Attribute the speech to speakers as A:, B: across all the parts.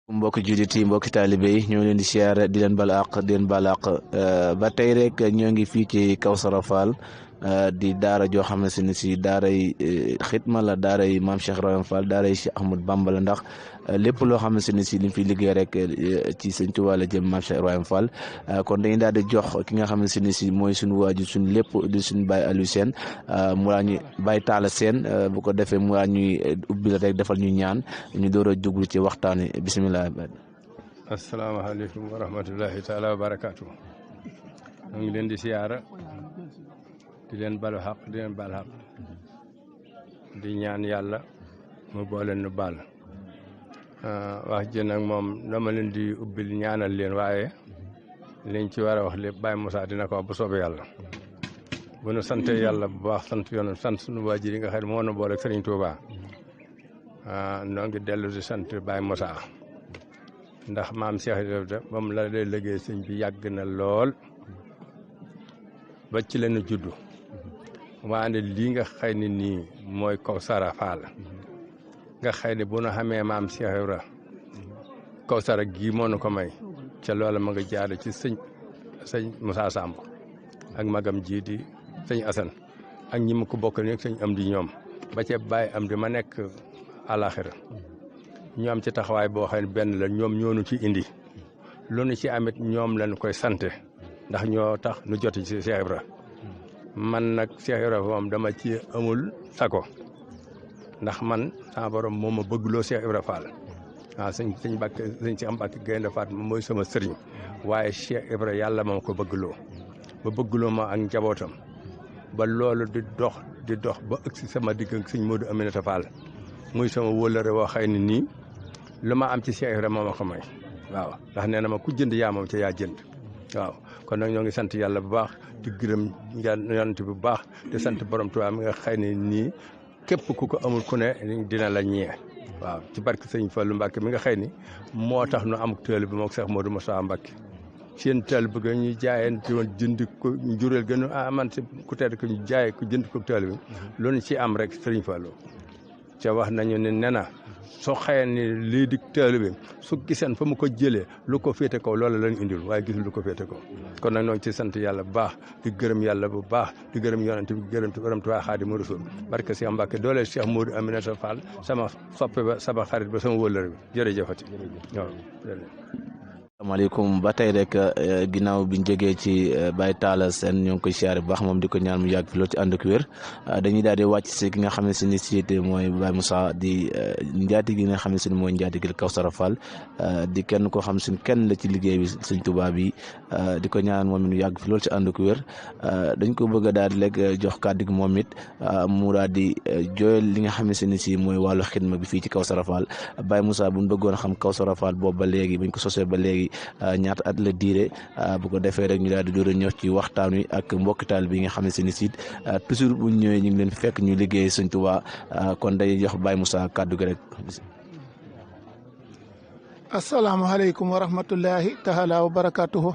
A: mbokki jullit yi mbokki taalibe yi ñoo leen di siyaare di leen bal àq di leen bal àq ba tey rek ñoo ngi fii ci Kawsara Fall di daara joo xam ne si daaray xitma la daaray maam Cheikh Ibrahima Fall daaray Cheikh Ahmadou Bamba la ndax lépp loo xam ne si li fi liggéey rek ci Sëñ Tuubaa la jëm maam Cheikh Ibrahima Fall kon dañuy daal di jox ki nga xam ne si mooy suñu waaju suñu lépp di suñu Baye Aliou Sène mu laa ñu Baye Talla Sène bu ko defee mu laa ñuy ubbi la rek defal ñu ñaan ñu door a juglu ci waxtaan wi bisimilah.
B: asalaamaaleykum wa rahmatullahi taala wa barakaatu. ñu ngi leen di siyaara di leen balu xaq di leen bal xaq di ñaan yàlla mu boole nu baal wax ji nag moom dama leen di ubbil ñaanal leen waaye liñ ci war a wax lépp Baye Moussa dina ko wax bu soobee yàlla bu nu sante yàlla bu baax sant yoonu sant sunu waajur yi nga xam ne moo nu boole ak Serigne Touba noo ngi dellu di sant Baye Moussa ndax maam Cheikh Ibrahima ba mu la lay liggéey sëñ bi yàgg na lool ba ci leen juddu waane lii nga xëy ne nii mooy Kawsara Fall nga xëy ne bu nu xamee maam Cheikh Ibrahima Kawsara gii moo nu ko may ca loola ma nga jaare ci sëñ Moussa Samb ak magam ji di sëñ Assane ak ñi ma ko bokk nekk sëñ am di ñoom ba ca Baye am di ma nekk àlaxira ñu am ci taxawaay boo xam ne benn la ñoom ñoonu ci indi lu nu ci amit ñoom lañ koy sante ndax ñoo tax nu joti ci Cheikh Ibra man nag Cheikh Ibra moom dama ci amul sako ndax man sama borom moo ma bëggloo Cheikh Ibra Fall waaw sëñ Mbàkke sëñ si am Mbàkke Gaynde Faat mooy sama sëriñ waaye Cheikh Ibra yàlla moom ko bëggloo ba bëggloo ma ak njabootam ba loolu di dox ba ëgsi sama digg ak sëñ Modou Aminata Fall muy sama wóllare woo xëy ni nii lu ma am ci Cheikh Ibra moo ma ko may waaw ndax nee na ma ku jënd yaa moom ca yaa jënd waaw kon nag ñoo ngi sant yàlla bu baax di gërëm yonent bu baax di sant borom Tuubaa mi nga xëy ne nii képp ku ko amul ku ne dina la ñee waaw ci barke sëñ Fallu Mbàkke mi nga xëy ni moo tax nu amuk teel bi moom Cheikh Modou Moussa Mbàkke seen teel bi ñu jaayante woon jënd ko njureel gën a man si ku tedd ko ñu jaay ko jënd ko teel bi loolu ci am rek sëriñ Fallu ca wax nañu ne nena soo xëyee ni lii di taalibe su giseen fa mu ko jëlee lu ko féete kaw loolu lañ indil waaye gisul lu ko féete kaw kon nag ñoo ngi ci sant yàlla bu baax di gërëm yàlla bu baax di gërëm yonent bi gërëm Tuubaa Xaadimu Rasuul barke Cheikh Mbacke doole Cheikh Modou Aminata Fall sama soppe ba sama xarit ba sama wëllër bi jërëjëfati waaw
A: asalaamaaleykum ba tey rek ginnaaw biñ jógee ci Baye Talla Sène ñoo ngi koy siyaare bu baax moom di ko ñaan mu yàgg fi loolu ci ànd ak wér dañuy daal di wàcc si ki nga xam ne si siite mooy Baye Moussa di njaati gi nga xam ne si mooy njaati gi Kawsara Fall di kenn koo xam si kenn la ci liggéey bi Sëñ Tuubaa bi di ko ñaan moom it mu yàgg fi loolu ci ànd ak wér dañ ko bëgg a daal di rek jox kàddu gi moom it mu daal di jooyal li nga xam ne si mooy wàllu xidma bi fii ci Kawsara Fall Baye Moussa buñ bëggoon xam Kawsara Fall boobu ba léegi buñ ko sosee ba léegi ñaata at la diire bu ko defee rek ñu daal di door a ñëw ci waxtaan wi ak mbokkital bi nga xam ne si toujours bu ñu ñëwee ñu ngi leen fekk ñu liggéey Sëñ Tuubaa kon day jox Baye Moussa kàddu gi rek.
C: asalaamaaleykum wa rahmatullahi taala wa barakaatuhu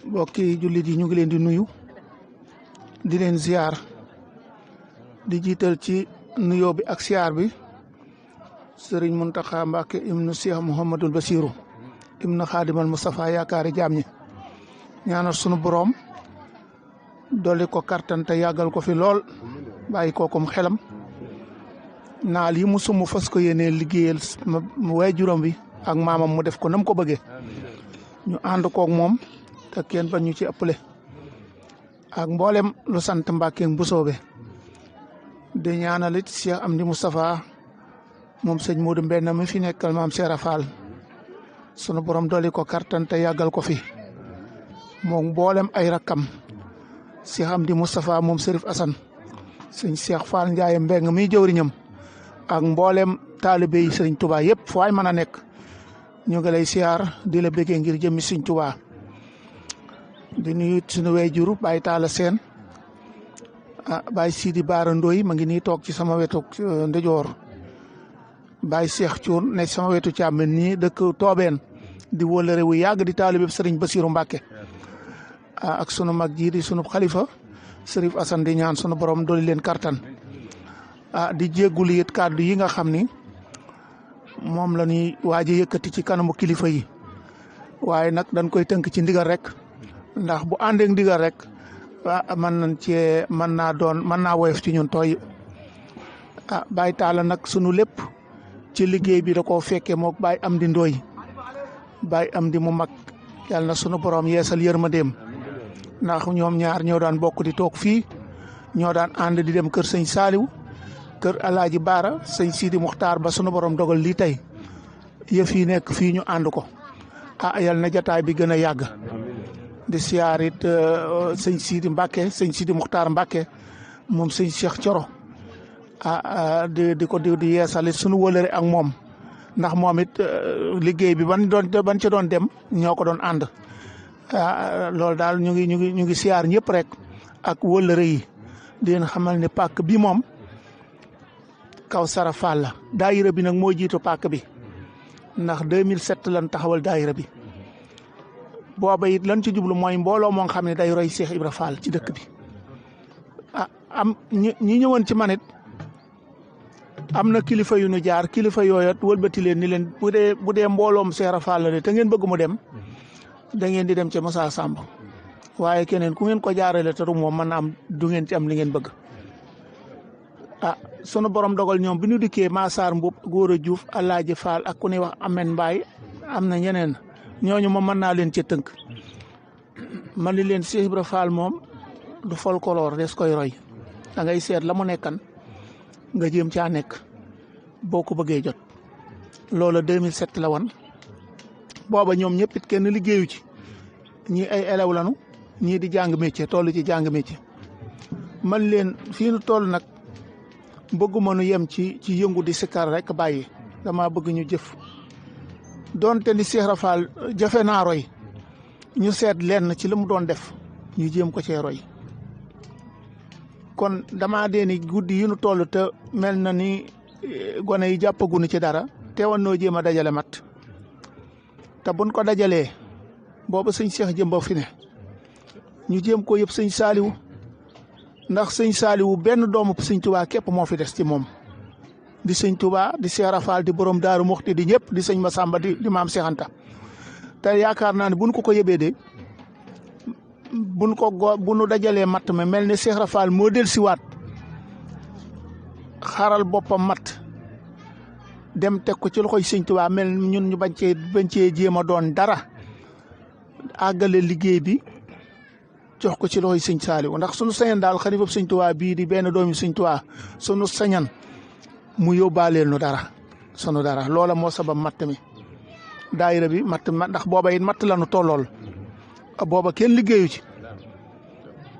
C: mbokki jullit yi ñu ngi leen di nuyu di leen ziar di jiital ci nuyoo bi ak ziar bi Sëriñ Muntaxa Mbàkke ibnu Cheikh Mouhamadul Basiru ibnu Xaadimal Mustafa yaakaari jaam ñi ñaanal sunu borom dolli ko kartan te yàggal ko fi lool bàyyi kookum xelam naal yi mu sumb fas ko yéenee liggéeyal waay juróom bi ak maamam mu def ko nam ko bëggee ñu ànd koog moom te kenn ba ñu ci ëppale ak mboolem lu sant Mbàkke bu soobe di ñaanalit Cheikh Amdi Moustapha moom sëñ Modou Mbenn mi fi nekkal maam Cheikh Fall sunu borom dolli ko kartan te yàggal ko fi moom mboolem ay rakkam Cheikh Amdi Moustapha moom Serif Assane sëñ Cheikh Fall Ndiaye Mbeng mi jëwriñam ak mboolem taalibe yi sëriñ Touba yëpp fu waay mën a nekk ñu ngi lay siyaar di la bëggee ngir jëmmi sëriñ Touba di nuyu suñu waajur Baye Talla Sène Baye Sidi Baara Ndoy ma ngi nii toog ci sama wetu ndijoor Baye Cheikh Thioune ne sama wetu càmmoñ nii dëkk Toobeen di wóllare wu yàgg di taalibe sëriñ Basiru Mbàkke ak sunu mag ji di sunu xalifa Serif Assane di ñaan sunu borom dolli leen kartan di jéggulu it kàddu yi nga xam ni moom la ñuy waaj a yëkkati ci kanamu kilifa yi waaye nag dañ koy tënk ci ndigal rek ndax bu àndeek ndigal rek mën naa woyof ci ñun tooy Baye Talla nag sunu lépp ci liggéey bi da koo fekkee mook Baye Amdi Ndooy Baye Amdi mu mag yàlla na sunu borom yeesal yërmandeem ndax ñoom ñaar ñoo daan bokk di toog fii ñoo daan ànd di dem kër sëñ Saaliw kër Alaaji Baara sëñ Sidi Muxtaar ba sunu borom dogal lii tey yëf yi nekk fii ñu ànd ko yal na jataay bi gën a yàgg di siyaar it sëñ Sidi Mbàkke sëñ Sidi Muxtaar Mbàkke moom sëñ Cheikh Coro di yeesal it sunu wëlëre ak moom ndax moom it liggéey bi ban ca doon dem ñoo ko doon ànd loolu daal ñu ngi siyaar ñëpp rek ak wëlëre yi di leen xamal ne pàkk bi moom Kawsara Fall la daayira bi nag moo jiitu pàkk bi ndax 2007 lan taxawal daayira bi booba it lan ci jublu mooy mbooloo moo xam ne day roy Cheikh Ibra Fall ci dëkk bi am ñi ñëwoon ci manit am na kilifa yu ñu jaar kilifa yooyat wëlbati leen ni leen bu dee mbooloom Cheikh Ibra Fall la de te ngeen bëgg mu dem da ngeen di dem ca Moussa Samb waaye keneen ku ngeen ko jaarale te du moom mën na am du ngeen ci am li ngeen bëgg sunu borom dogal ñoom bi ñu dikkee Massar Mbub Góora Diouf Alaaji Fall ak ku ñuy wax Amen Mbaay am na ñeneen ñooñu moom mën naa leen ci tënk man li leen Cheikh Ibra Fall moom du folklore des koy roy da ngay seet la mu nekkan nga jéem caa nekk boo ko bëggee jot loola 2007 la woon booba ñoom ñëpp it kenn liggéeyu ci ñii ay élèves lañu ñii di jàng métier toll ci jàng métier man leen fii nu toll nag bëgguma nu yem ci yëngu di sikkar rek bàyyi dama bëgg ñu jëf doonte ni Cheikh Ibra Fall jafe naa roy ñu seet lenn ci li mu doon def ñu jéem ko cee roy kon dama dee ni guddi yi nu toll te mel na ni gone yi jàppaguñu ci dara teewoon noo jéem a dajale mat te buñ ko dajalee boobu sëñ Cheikh jëmba fi ne ñu jéem ko yëpp sëñ Saaliwu ndax sëñ Saaliwu benn doomu sëñ Tuubaa képp moo fi des ci moom di sëñ Tuubaa di Cheikh Ibra Fall di borom Daaru Muxti di ñëpp di sëñ Masamba di maam Cheikh Anta te yaakaar naa ne buñ ko yëbee de bu nu dajalee matt ma mel ne Cheikh Ibra Fall moo del siwaat xaral boppam matt dem teg ko ci loxoy sëñ Tuubaa mel ñun ñu bañ cee jéem a doon dara àggale liggéey bi jox ko ci loxoy sëñ Saaliw ndax sunu sañan daal xalifa sëñ Tuubaa bii di benn doomi sëñ Tuubaa sunu sañan mu yóbbaaleel nu dara sunu dara loola moo sabab matt mi daayira bi matt ndax booba it matt la nu tollool booba kenn liggéeyu ci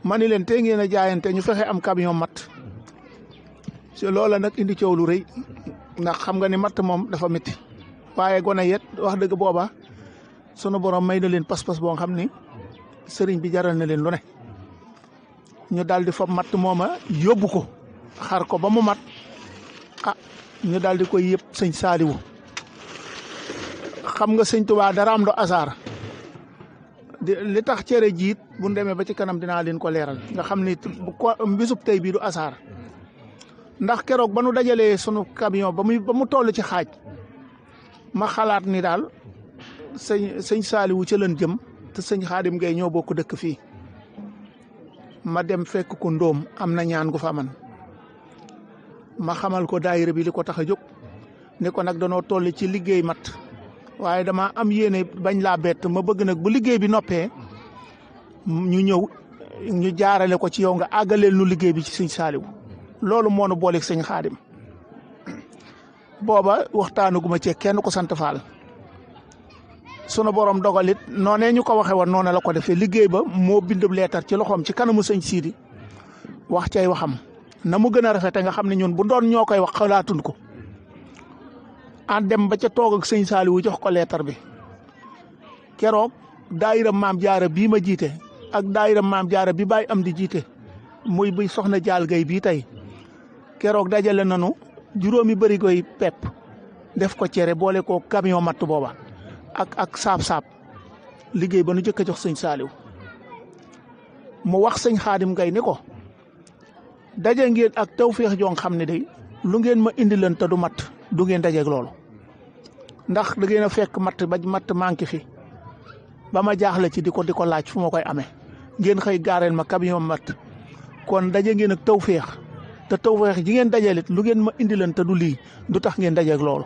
C: ma ni leen tey ngeen a jaayante ñu fexe am camion matt si loola nag indi coow lu rëy ndax xam nga ni matt moom dafa métti waaye gone yet wax dëgg booba sunu borom may na leen pas-pas boo xam ni sëriñ bi jaral na leen lu ne ñu daal di fob matt mooma yóbbu ko xar ko ba mu mat ñu daal di koy yëpp sëñ Saaliwu xam nga sëñ Tuubaa dara am do hasard li tax cere jiit bu demee ba ci kanam dinaa leen ko leeral nga xam ni bisub tey bii du hasard ndax keroog ba nu dajalee sunu camion ba mu toll ci xaaj ma xalaat ni daal sëñ Saaliwu ca leen jëm te sëñ Xaadim Ngay ñoo bokk dëkk fii ma dem fekk ko ndóom am na ñaan gu fa man ma xamal ko daayira bi li ko tax a jóg ne ko nag danoo toll ci liggéey mat waaye dama am yéene bañ laa bett ma bëgg nag bu liggéey bi noppee ñu ñëw ñu jaarale ko ci yow nga àggaleel nu liggéey bi ci sëñ Saaliw loolu moo nu booleeg sëñ Xaadim booba waxtaanuguma ci kenn ko sant Faal sunu borom dogalit noonee ñu ko waxee woon noonu la ko defee liggéey ba moo bindub leetar ci loxoom ci kanamu sëñ Sidi wax cay waxam na mu gën a rafete nga xam ne ñun bu doon ñoo koy wax xalaatun ko an dem ba ca toog ak sëñ Saaliwu jox ko leetar bi keroog daayira maam jaara bii ma jiite ak daayira maam jaara bi Baay Amdi jiite muy bi soxna Jaal Gay bii tey keroog dajale nanu juróomi bërigoy pepp def ko cere boole ko camion matt booba ak saab-saab liggéey ba nu jëkk a jox sëñ Saaliw mu wax sëñ Xaadim Ngay ni ko daje ngeen ak tawféex joo xam ne day lu ngeen ma indi leen te du mat du ngeen dajeeg loolu ndax da ngeen a fekk matt ba matt manqué fi ba ma jaaxle ci di ko laaj fu ma koy amee ngeen xëy gaareel ma camion matt kon daje ngeen ak tawféex te tawféex ji ngeen dajalit lu ngeen ma indi leen te du lii du tax ngeen dajeeg loolu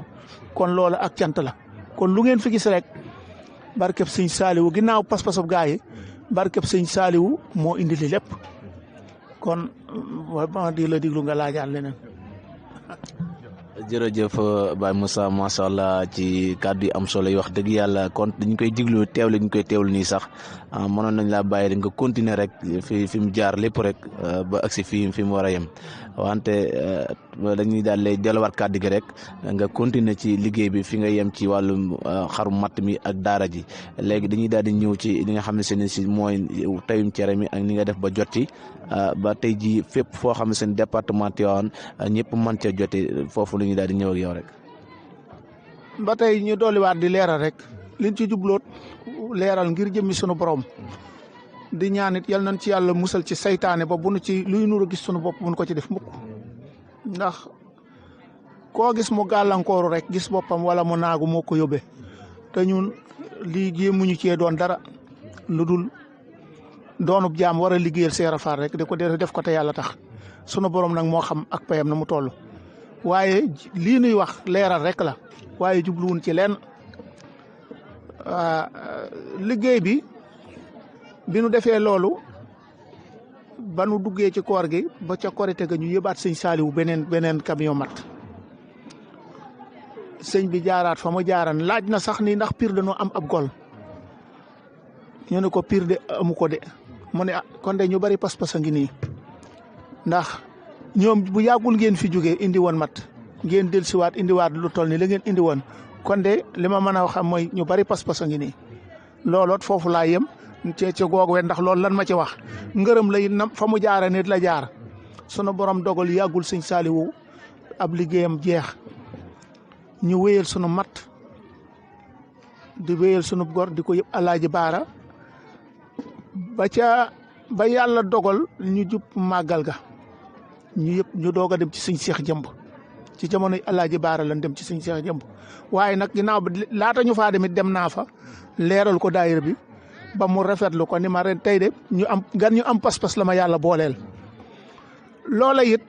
C: kon loolu ak cant la kon lu ngeen fi gis rek barkeb sëñ Saaliwu ginnaaw pas-pasub gaa yi barkeb sëñ Saaliwu moo indi li lépp kon ma di la diglu nga laajaan leneen.
A: jërëjëf Baye Moussa macha allah ci kàddu yi am solo yi wax dëgg yàlla kon dañ koy diglu teewlu ñu koy teewlu nii sax mënoon nañ laa bàyyi nga continuer rek fi mu jaar lépp rek ba agsi fi mu war a yem wante dañuy daal lay delluwaat kàddu gi rek nga continuer ci liggéey bi fi nga yem ci wàllum xarum matt mi ak daara ji léegi dañuy daal di ñëw ci li nga xam ne si mooy tayum cere mi ak ni nga def ba jotti ba tey ji fépp foo xam ne seen département Tivaouane ñëpp mën cee jotti foofu lu ñu daal di ñëw ak yow rek.
C: ba tey ñu dolliwaat di leeral rek liñ ci jubloot leeral ngir jëmmi sunu borom di ñaanit yal nañ ci yàlla musal ci saytaane ba bu nu ci luy nuru gis sunu bopp buñ ko ci def mukk ndax koo gis mu gàllankooru rek gis boppam wala mu naagu moo ko yóbbee te ñun lii jéemuñu cee doon dara lu dul doonub jaam war a liggéeyal Seera Faal rek di ko def ko te yàlla tax sunu borom nag moo xam ak payam na mu toll waaye lii nuy wax leeral rek la waaye jubluwun ci leen liggéey bi nu defee loolu ba nu duggee ci koor gi ba ca korite ga ñu yëbaat sëñ Saaliwu beneen camion mat sëñ bi jaaraat fa mu jaaran laaj na sax ni ndax Pire dañoo am ab gol ñu ne ko Pire de amu ko de mu ne kon de ñu bari pas-pas a ngi nii ndax ñoom bu yàggul ngeen fi jógee indi woon mat ngeen dellusiwaat indiwaat lu toll ni la ngeen indi woon kon de li ma mën a wax mooy ñu bari pas-pas a ngi nii looloot foofu laa yem ci googu ndax loolu lan ma ci wax ngërëm la it fa mu jaara nit la jaar sunu borom dogal yàggul sëñ Saaliwu ab liggéeyam jeex ñu wéyal sunu mat di wéyal sunu gor di ko yëpp Alaaji Baara ba yàlla dogal ñu jub màggal ga ñu doog a dem ci sëñ Seex Jëmb ci jamonoy Alaaji Baara lan dem ci sëñ Seex Jëmb waaye nag ginnaaw bi laata ñu faa demit dem naa fa leeral ko daayira bi ba mu rafetlu ko ni ma ren tey de ñu am pas-pas la ma yàlla booleel. loola it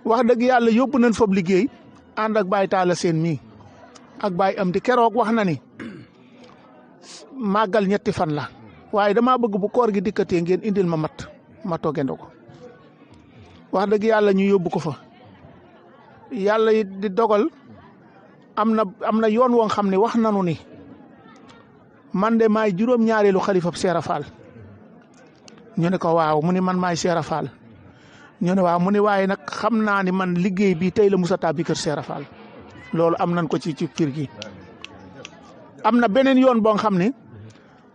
C: wax dëgg yàlla yóbbu nañ foofu liggéey ànd ak Baye Talla Seen mii ak Baye Amdi keroog wax na ni màggal ñetti fan la waaye damaa bëgg bu koor gi dikkatee ngeen indil ma toggendo ko wax dëgg yàlla ñu yóbbu ko fa yàlla it di dogal am na yoon woo xam ne wax nanu ni man de maay juróom-ñaareelu xalifab Seera Faal ñu ne ko waaw mu ni man maay Seera Faal ñu ne waaw mu ni waaye nag xam naa ni man liggéey bi tey la musa tàbbi kër Seera Faal loolu am nañ ko ci kër gi. am na beneen yoon boo xam ne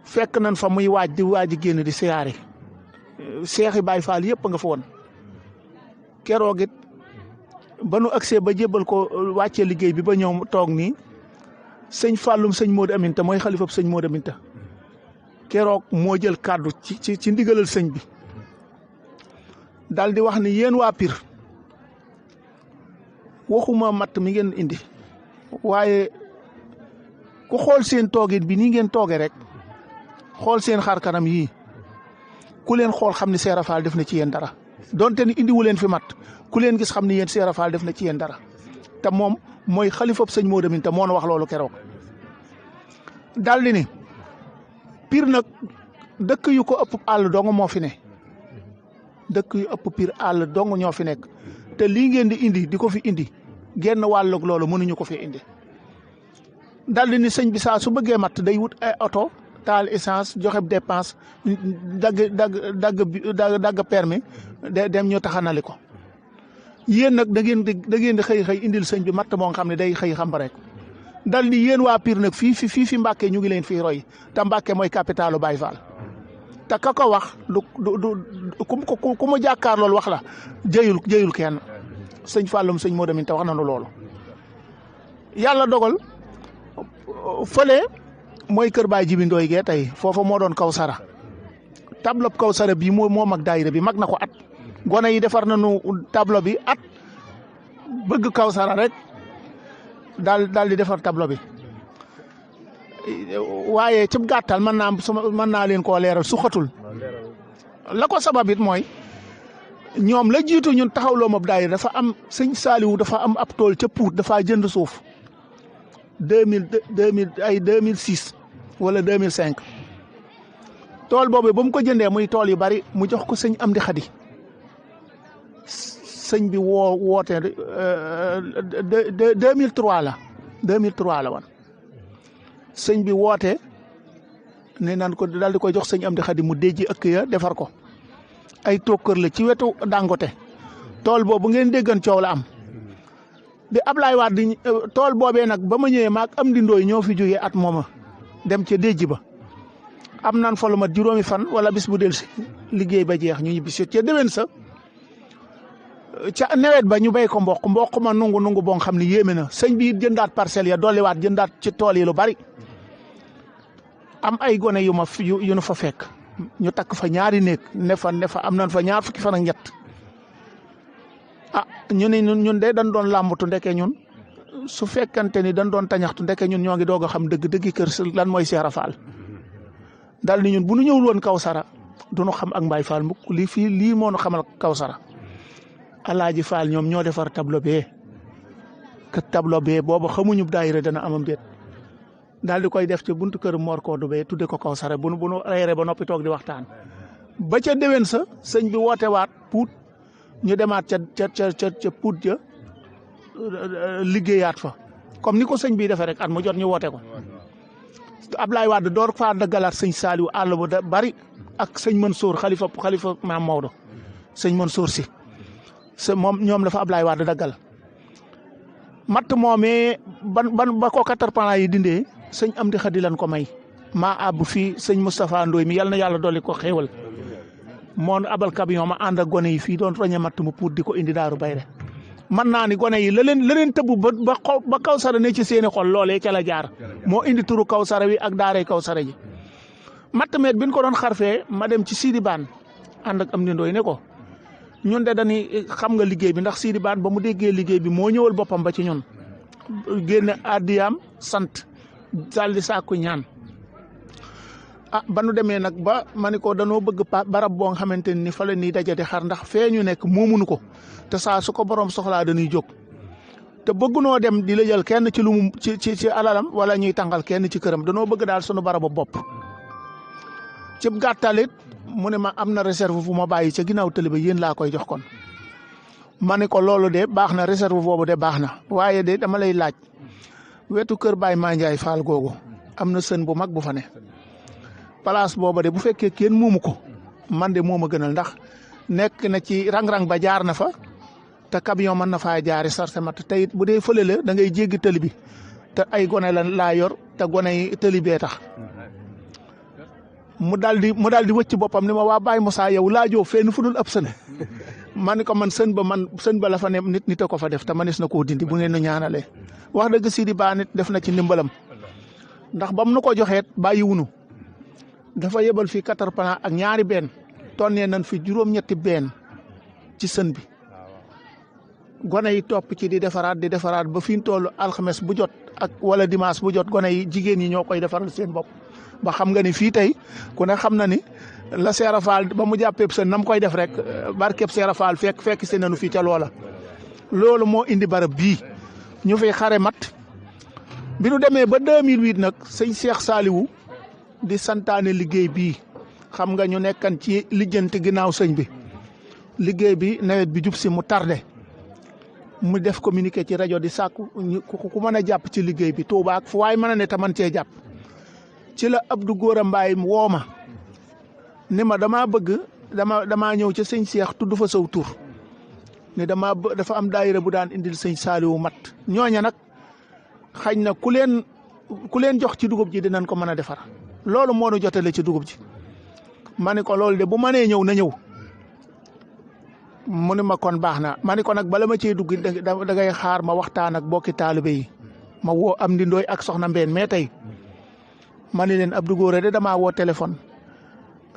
C: fekk nañ fa muy waaj génn di siyaare seexi Baay Faal yëpp nga fa woon keroog it ba nu agsee ba jébbal ko wàccee liggéey bi ba ñëw toog nii sëñ Fàllum sëñ Modou Aminta mooy xalifab sëñ Modou Aminta keroog moo jël kàddu ci ndigalal sëñ bi daal di wax ni yéen waa Pire waxuma matt mi ngeen indi waaye ku xool seen toogin bi nii ngeen tooge rek xool seen xar kanam yii ku leen xool xam ni Seera Faal def na ci yéen dara donte ni indiwu leen fi matt ku leen gis xam ni yéen Seera Faal def na ci yéen dara te moom mooy xalifab sëñ Modou Aminta moo na wax loolu keroog daal di ni Pire nag dëkk yu ko ëpp àll dong moo fi ne dëkk yu ëpp Pire àll dong ñoo fi nekk te lii ngeen di indi di ko fi indi genn wàllug loolu mënuñu ko fi indi daal di ni sëñ bi saa su bëggee matt day wut ay oto taal essence joxe dépense dagg permis dem ñu taxanali ko yéen nag da ngeen di xëy indil sëñ bi matt moo xam ne day xëy xam rek dal di yéen waa Pire nag fii fi Mbàkke ñu ngi leen fii roy te Mbàkke mooy capitalu Baye Fall te ka ko wax ku mu jàkkaar loolu wax la jëyul kenn sëñ Fallum sëñ Modou Aminta wax nañu loolu yàlla dogal fële mooy kër Baay Jibi Ndooy gee tey foofa moo doon Kawsara tableau Kawsara bii moo mag daayira bi mag na ko at gone yi defar nañu tableau bi at bëgg Kawsara rek daal di defar tableau bi waaye ci gàttal mën naa leen koo leeral su xatul la ko sabab it mooy ñoom la jiitu ñun taxawloo moom daayira dafa am sëñ Saaliwu dafa am ab tool ca Pout dafa jënd suuf 2006 wala 2005 tool boobu ba mu ko jëndee muy tool yu bari mu jox ko sëñ Amdi Xadi sëñ bi woote 2003 la 2003 la woon sëñ bi woote ne nan ko daal di koy jox sëñ Amdi Xadi mu déjji ëkk ya defar ko ay tokkër la ci wetu Dangote tool boobu ngeen déggan coow la am bi Ablaye Wade di tool boobee nag ba ma ñëwee maag am di ndooy ñoo fi jógee at mooma dem ca déjji ba am nan fa lu mat juróomi fan wala bis bu del si liggéey ba jeex ñu ñibbi si ca déwén sa ca nawet ba ñu béy ko mboq ma nungu boo xam ne yéeme na sëñ bi jëndaat parcelles ya dolliwaat jëndaat ci tool yi lu bari am ay gone yu nu fa fekk ñu takk fa ñaari néeg ne fa am nañ fa ñaar fukki fan ak ñett ñu ne ñun de dañ doon làmbatu ndeke ñun su fekkante ni dañ doon tañaxtu ndeke ñun ñoo ngi doog a xam dëgg kër lan mooy Cheikh Fall dal ni ñun bu ñu ñëwul woon Kawsara du ñu xam ak Mbaye Fall mukk lii moo ñu xamal Kawsara Alaaji Fall ñoom ñoo defar tableau bee boobu xamuñu daayira dana amam déet daal di koy def ci buntu kër Mor Kodou bee tudde ko Kawsara bu nu reere ba noppi toog di waxtaan ba ca déwén sa sëñ bi woote waat Pout ñu demaat ca Pout ja liggéeyaat fa comme ni ko sëñ bi defee rek at mu jot ñu woote ko Ablaye Wade door faa daggalaat sëñ Saliou àll bu bari ak sëñ Mansour xalifa maam Maodo sëñ Mansour si ñoom la fa Ablaye Wade daggal matt moomee ba ko caterpillar yi dindee sëñ Amdi Xadi lan ko may maa àbb fii sëñ Moustapha Ndoye mi yal na yàlla dolli ko xéewal moon abal camion ma ànd ak gone yi fii doon roñe matt mu Pout di ko indi Daaru Bayre man naa ni gone yi la leen tëbb ba Kawsara ne ci seeni xol loolee ca la jaar moo indi turu Kawsara wi ak daaray Kawsara ji matt meet bi ñu ko doon xarfee ma dem ci Sidi Baan ànd ak Amdi Ndoye ne ko ñun de dañuy xam nga liggéey bi ndax Sidi Baan ba mu déggee liggéey bi moo ñëwal boppam ba ci ñun génne addiyaam sant daal di sàkku ñaan ba nu demee nag ba ma ne ko danoo bëgg barab boo nga xamante ni fa la ñuy daje di xar ndax fee ñu nekk moomuñu ko te saa su ko borom soxlaa dañuy jóg te bëggunoo dem di la jël kenn ci lu mu ci alalam wala ñuy tàngal kenn ci këram danoo bëgg daal sunu barabu bopp ci gàttalit mu ne ma am na réserve bu ma bàyyi ca ginnaaw tëli ba yéen laa koy jox kon ma ne ko loolu de baax na réserve boobu de baax na waaye de dama lay laaj wetu kër Baye Mandiaye Fall googu am na sën bu mag bu fa ne place booba de bu fekkee kenn moomu ko man de moo ma gënal ndax nekk na ci rang-rang ba jaar na fa te camion mën na faa jaari sarse mat te it bu dee fële la da ngay jéggi tëli bi te ay gone laa yor te gone yi tëli bee tax mu daal di wëcc boppam ni ma waa Baye Moussa yow laajoo fenn fu dul ab sën ma ni ko man sën ba la fa ne nit a ko fa def te manis na koo dindi bu ngeen nu ñaanalee wax dëgg Sidi Ba nit def na ci ndimbalam ndax bam nu ko joxeet bàyyi wunu dafa yebal fii caterpillar ak ñaari benn tonnee nañ fi juróom-ñetti benn ci sën bi gone yi topp ci di defaraat ba fi ñu toll alxames bu jot ak wala dimanche bu jot gone yi jigéen ñi ñoo koy defaral seen bopp ba xam nga ni fii tey ku ne xam na ni la Seera Faal ba mu jàppee sën nam koy def rek barkeb Seera Faal fekk si nañu fii ca loola loolu moo indi barab bii ñu fiy xare mat bi nu demee ba 2008 nag sëñ Cheikh Saliou di santaane liggéey bii xam nga ñu nekkan ci lijjanti ginnaaw sëñ bi liggéey bi nawet bi jub si mu tardé mu def communiqué ci rajo di sàkku ku mën a jàpp ci liggéey bi Touba ak fu waay mën a ne te man cee jàpp ci la Abdou Gora Mbaye woo ma ni ma damaa ñëw ci sëñ Cheikh tudd fa saw tur ne dafa am daayira bu daan indil sëñ Saliou mat ñooña nag xañ na ku leen jox ci dugub ji dinañ ko mën a defar loolu moo nu jotale ci dugub ji ma ne ko loolu de bu mënee ñëw na ñëw mu ne ma kon baax na ma ne ko nag bala ma cee dugg da ngay xaar ma waxtaan ak bokki taalibe yi ma woo am di ndooy ak soxna Mbène mais tey ma ne leen Abdou Gora de damaa woo téléphone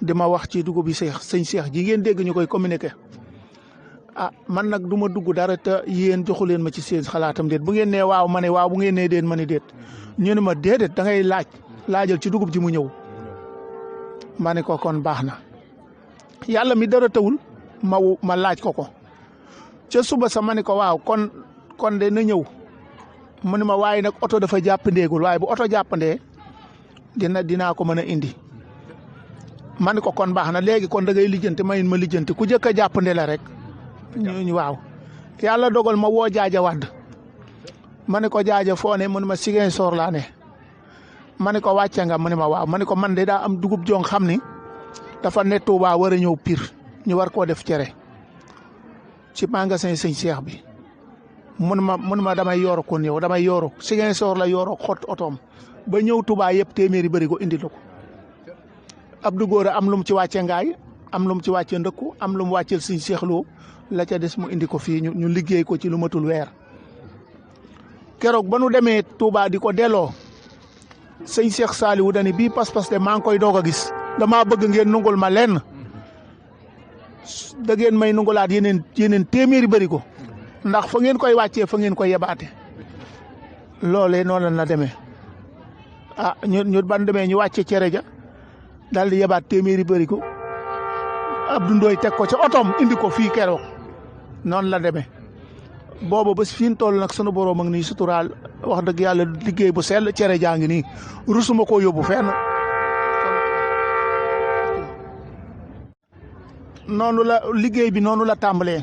C: di ma wax ci dugub bi sëñ Cheikh ji ngeen dégg ñu koy communiqué man nag du ma dugg dara te yéen joxu leen ma ci seen xalaatam déet bu ngeen nee waaw ma ne waaw bu ngeen nee déet ma ne déet ñu ne ma déedéet da ngay laajal ci dugub ji mu ñëw ma ne ko kon baax na yàlla mi dara tawul ma laaj ko ca suba sa ma ne ko waaw kon de na ñëw mu ne ma waaye nag oto dafa jàppandeegul waaye bu oto jàppandee dinaa ko mën a indi ma ne ko kon baax na léegi kon da ngay lijjanti mayin ma lijjanti ku jëkk a jàppande la rek ñu waaw yàlla dogal ma woo jaaja wadd ma ne ko jaaja foo ne mu ne ma Ziguinchor laa ne ma ne ko wàcce nga mu ne ma waaw ma ne ko man de daa am dugub jong xam ni dafa ne Touba war a ñëw Pire ñu war koo def cere ci magasin sëñ Cheikh bi mun ma damay yoro kon yow damay yoro Ziguinchor la yoro xot otoom ba ñëw Touba yëpp téeméeri bëri ko indi la ko Abdou Gora am lu mu ci wàcce ngaay am lu mu ci wàcce ndëkku am lu mu wàccel sëñ Cheikh Lo la ca des mu indi ko fii ñu liggéey ko ci lu matul weer keroog ba nu demee Touba di ko delloo sëñ Cheikh Saliou dani bii pas-pas de maa ngi koy doog a gis damaa bëgg ngeen nungul ma lenn da ngeen may nungulaat yeneen téeméeri bëri ko ndax fa ngeen koy wàccee fa ngeen koy yebaate loolee noonu la demee ñu ban demee ñu wàcce cere ja daal di yebaat téeméeri bëri ko Abdou Ndoye teg ko ca otoom indi ko fii keroog noonu la demee booba ba fi ñu toll nag sunu borom ak nii suturaal wax dëgg yàlla liggéey bu sell cere jaa ngi nii rusuma koo yóbbu fenn noonu la liggéey bi noonu la tàmbalee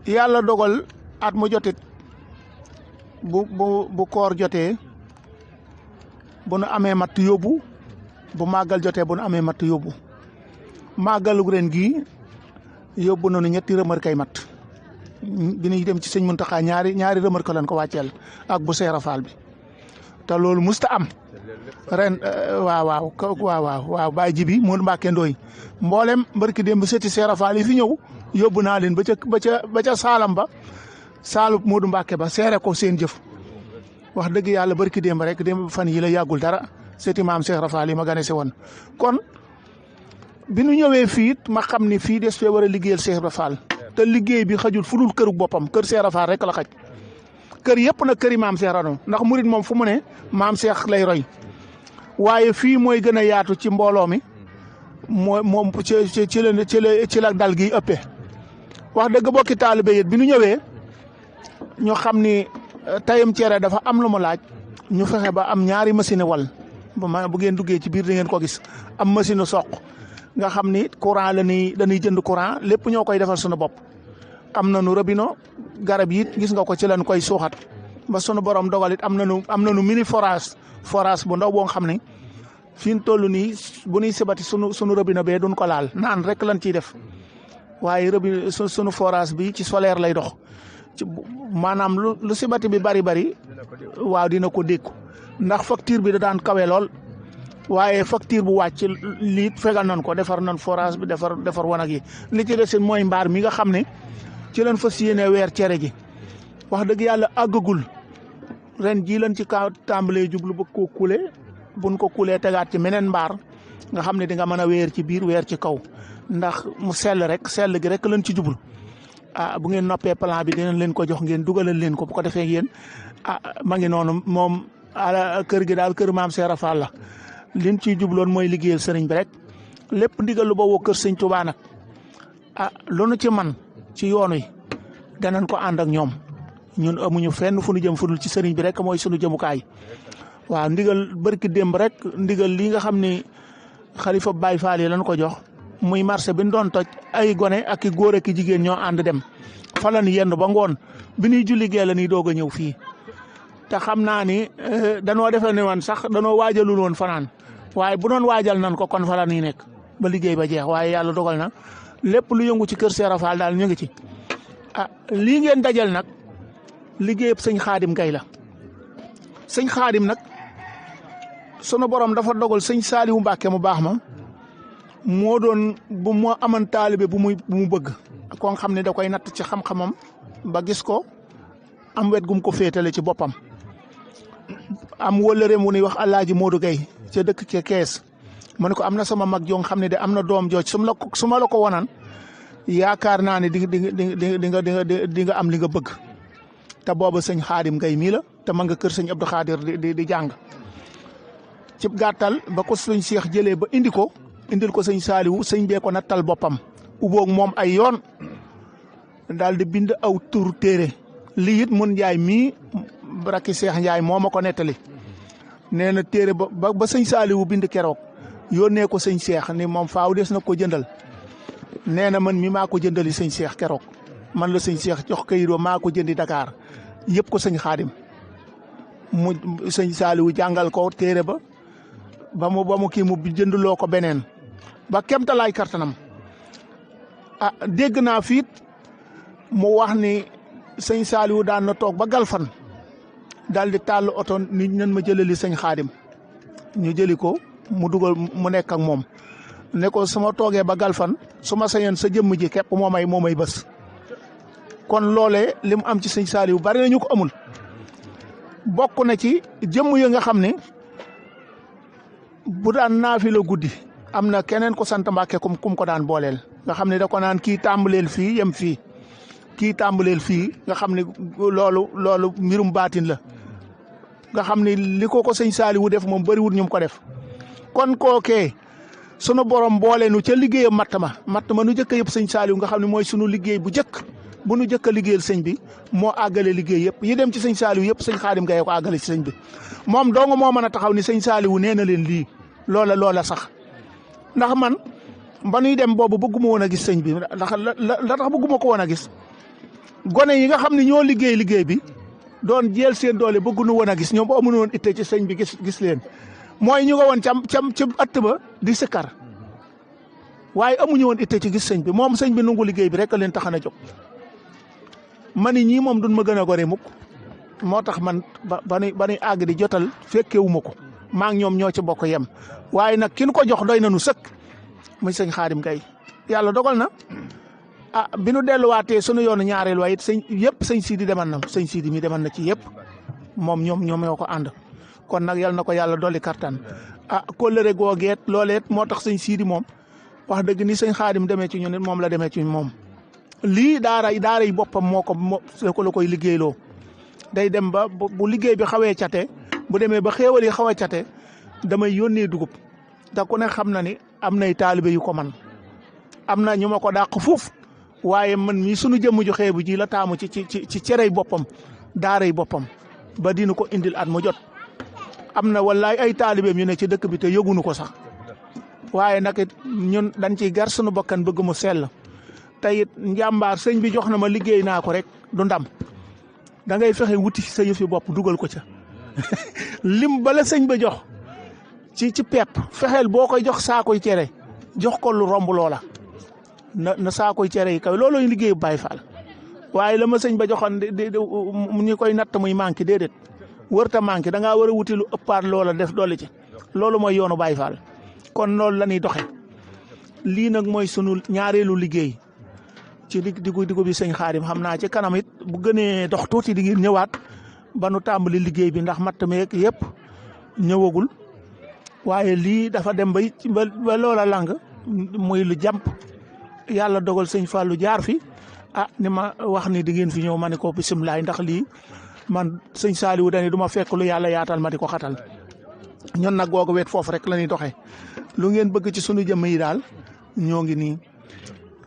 C: yàlla dogal at mu jotit bu koor jotee bu nu amee matt yóbbu bu màggal jotee bu nu amee matt yóbbu màggalu ren gii yóbbu nañu ñetti rëmër kay matt bi ñuy dem ci sëñ Muntaxa ñaari rëmër ko lañ ko wàcceel ak bu Seera Faal bi te loolu musta am ren waaw Baay Jibi Moodu Mbàkke Ndooy mboolem barki démb sëti Seera Faal yi fi ñëw yóbbu naa leen ba ca saalam ba saalu Moodu Mbàkke ba seere ko seen jëf wax dëgg yàlla barki démb rek démb fan yi la yàggul dara sëti maam Seera Faal yi ma gane si woon kon bi nu ñëwee fii ma xam ni fii des fee war a liggéeyal Seera Faal te liggéey bi xajul fu dul këru boppam kër Seera Faal rek la xaj kër yëpp nag këri maam Seera no ndax murit moom fu mu ne maam Seex lay roy waaye fii mooy gën a yaatu ci mbooloo mi moom ci la dal gi ëppee wax dëgg bokki taalibe yi bi nu ñëwee ñu xam ni tayam cere dafa am lu mu laaj ñu fexe ba am ñaari machine wal bu ngeen duggee ci biir da ngeen ko gis am machine soq nga xam ni courant dañuy jënd courant lépp ñoo koy defal sunu bopp am nañu robinet garab yi gis nga ko ci lañ koy suuxat ba sunu borom dogal it am nañu mini forage bu ndaw boo xam ne fi ñu toll nii bu ñuy sibati sunu robinet bee duñ ko laal naan rek lañ ciy def waaye robinet sunu forage bi ci solaire lay dox ci maanaam lu sibati bi bari waaw dina ko dékku ndax facture bi da daan kawe lool waaye facture bu wàcc lii fegal nañ ko defar nañ forage bi defar wanag yi li ci des mooy mbaar mi nga xam ne ci lañ fas yéene weer cere ji wax dëgg yàlla àggagul ren jii lañ ci kaw tàmbalee jublu ba ko kule buñ ko kulee tegaat ci meneen mbaar nga xam ne di nga mën a weer ci biir weer ci kaw ndax mu sell gi rek lañ ci jublu bu ngeen noppee plan bi dinañ leen ko jox ngeen dugalal leen ko bu ko defee yéen ma ngi noonu moom kër gi daal kër maam Seera Faal la liñ ciy jubloon mooy liggéeyal sëriñ bi rek lépp ndigal lu ba woo kër sëñ Tuubaa nag lu nu ci man ci yoon wi danañ ko ànd ak ñoom ñun amuñu fenn fu nu jëm fu dul ci sëriñ bi rek mooy sunu jëmukaay waaw ndigal barki démb rek ndigal lii nga xam ni xalifa Baay Faal yi lañ ko jox muy marché bi ñu doon toj ay gone ak i góor ak i jigéen ñoo ànd dem fa la ñu yendu ba ngoon bi ñuy julli gee la ñuy doog a ñëw fii te xam naa ni danoo defee ne woon sax danoo waajalul woon fanaan waaye bu doon waajal nan ko kon fa la ñuy nekk ba liggéey ba jeex waaye yàlla dogal na lépp lu yëngu ci kër Seera Faal daal ñu ngi ci lii ngeen dajal nag liggéeyab sëñ Xaadim Gay la sëñ Xaadim nag sunu borom dafa dogal sëñ Saaliwu Mbàkke mu baax ma moo doon bu moo aman taalibe bu mu bëgg koo xam ne da koy natt ci xam-xamam ba gis ko am wet gum ko féetale ci boppam am wëllëreem wu ñuy wax Alaaji Moodu Gay ca dëkk ca Kees mu ne ko am na sama mag joo xam ne de am na doom jooj su ma la ko wonan yaakaar naa ne di nga am li nga bëgg te booba sëñ Xaadim Gay mii la te ma nga kër sëñ Abdou Khadir di jàng ci gàttal ba ko sëñ Cheikh jëlee ba indil ko sëñ Saaliwu sëñ bee ko nattal boppam ubboog moom ay yoon daal di bind aw tur téere lii it mun Njaay mii rakki Cheikh Njaay moo ma ko nettali nee na téere ba sëñ Saaliwu bind keroog yónnee ko sëñ Cheikh ni moom faaw des na ko jëndal nee na man mi maa ko jëndali sëñ Cheikh keroog man la sëñ Cheikh jox kayit wa maa ko jëndi Dakar yëpp ko sëñ Xaadim mu sëñ Saaliwu jàngal ko téere ba mu kii mu jënduloo ko beneen ba kemtalaay kartanam dégg naa fiit mu wax ni sëñ Saaliwu daan na toog ba Galfan daal di tàll oto nit ñan ma jëlali sëñ Xaadim ñu jëli ko mu dugal mu nekk ak moom ne ko sama toogee ba Galfan su ma sañoon sa jëmm ji képp moo may bës kon loolee li mu am ci sëñ Saaliwu bari na ñu ko amul bokk na ci jëmm yi nga xam ne bu daan naafi la guddi am na keneen ko sant Mbàkke kum ko daan booleel nga xam ne da ko naan kii tàmbaleel fii yem fii kii tàmbaleel fii nga xam ne loolu mbirum baatin la nga xam ne li ko sëñ Saaliwu def moom bëriwul ñu ko def kon kookee sunu borom boole nu ca liggéeyam matt ma nu jëkk yëpp sëñ Saaliwu nga xam ne mooy sunu liggéey bu jëkk bu nu jëkk a liggéeyal sëñ bi moo àggale liggéey yëpp yi dem ci sëñ Saaliwu yëpp sëñ Xaadim Gaye ko àggale ci sëñ bi moom dong moo mën a taxaw ni sëñ Saaliwu nee na leen lii loola sax ndax man ba nuy dem boobu bëgguma woon a gis sëñ bi ndax la tax bëgguma ko woon a gis gone yi nga xam ne ñoo liggéey bi doon jël seen doole bëgguñu woon a gis ñoom amuñu woon itte ci sëñ bi gis leen mooy ñu nga woon cam ci ëtt ba di sikkar waaye amuñu woon itte ci gis sëñ bi moom sëñ bi nungu liggéey bi rek leen taxan a jóg ma ni ñii moom duñ ma gën a gore mukk moo tax man ba nuy àgg di jotal fekkewuma ko maa ngi ñoom ñoo ci bokk yem waaye nag kin ko jox doy na nu sëkk muy sëñ Xaadim Gaye yàlla dogal na bi nu delluwaatee sunu yoonu ñaareel waaye it sëñ Sidi demal na sëñ Sidi mi demal na ci yëpp moom ñoom ñoo ko ànd kon nag yal na ko yàlla dolli kattan kóllëre googeet looleet moo tax sëñ Sidi moom wax dëgg ni sëñ Xaadim demee ci ñun it moom la demee ci moom lii daara yi boppam moo ko la koy liggéeyloo day dem ba bu liggéey bi xawee cate bu demee ba xéewal yi xaw a cate damay yónnee dugub da ku ne xam na ni am nay taalibe yu ko man am na ñu ma ko dàq fuuf waaye man mii sunu jëmm ju xeebu ji la taamu ci cerey boppam daaray boppam ba dina ko indil at mu jot am na wallaay ay taalibeem yu ne ci dëkk bi te yëgunu ko sax waaye nag it ñun dañ ciy gar sunu bakkan bëgg mu sell te it njàmbaar sëñ bi jox na ma liggéey naa ko rek du ndam da ngay fexe wuti sa yëfi bopp dugal ko ca lim bala sëñ ba jox ci pepp fexeel boo koy jox saakoy cere jox ko lu romb loola na saakoy cere yi kaw loolooy liggéeyu Baay Faal waaye la ma sëñ ba joxoon ñu koy natt muy manqué déedéet wërta manqué da ngaa war a wuti lu ëppaat loola def dolli ci loolu mooy yoonu Baay Faal kon loolu la ñuy doxe lii nag mooy sunu ñaareelu liggéey ci diggu bi sëñ Xaadim xam naa ci kanam it bu gënee dox tuuti di ngeen ñëwaat ba nu tàmbali liggéey bi ndax matt meeg yëpp ñëwagul waaye lii dafa dem ba loola lang muy lu jàmp yàlla dogal sëñ Fallou jaar fi ni ma wax ni di ngeen fi ñëw ma ne ko bisimilah ndax lii man sëñ Saaliwu dani du ma fekk lu yàlla yaatal ma di ko xatal ñun nag googu wet foofu rek la ñuy doxee lu ngeen bëgg ci sunu jëmm yi daal ñoo ngi nii